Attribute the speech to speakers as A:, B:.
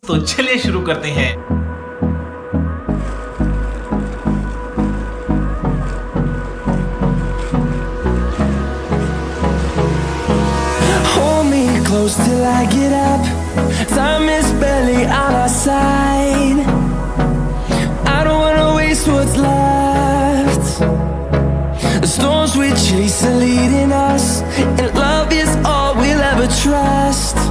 A: तो चलिए शुरू करते हैं।
B: Hold me close till I get up. Time is barely on our side. I don't wanna waste what's left. The storms we chase are leading us, and love is all we'll ever trust.